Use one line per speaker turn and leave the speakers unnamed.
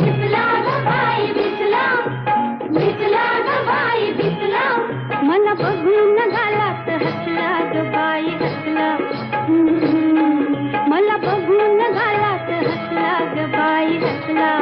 दिसला ग बाई दिसला, दिसला ग बाई दिसला, मला बघून गालात हसला ग बाई हसला, मला बघून गालात हसला ग बाई हसला.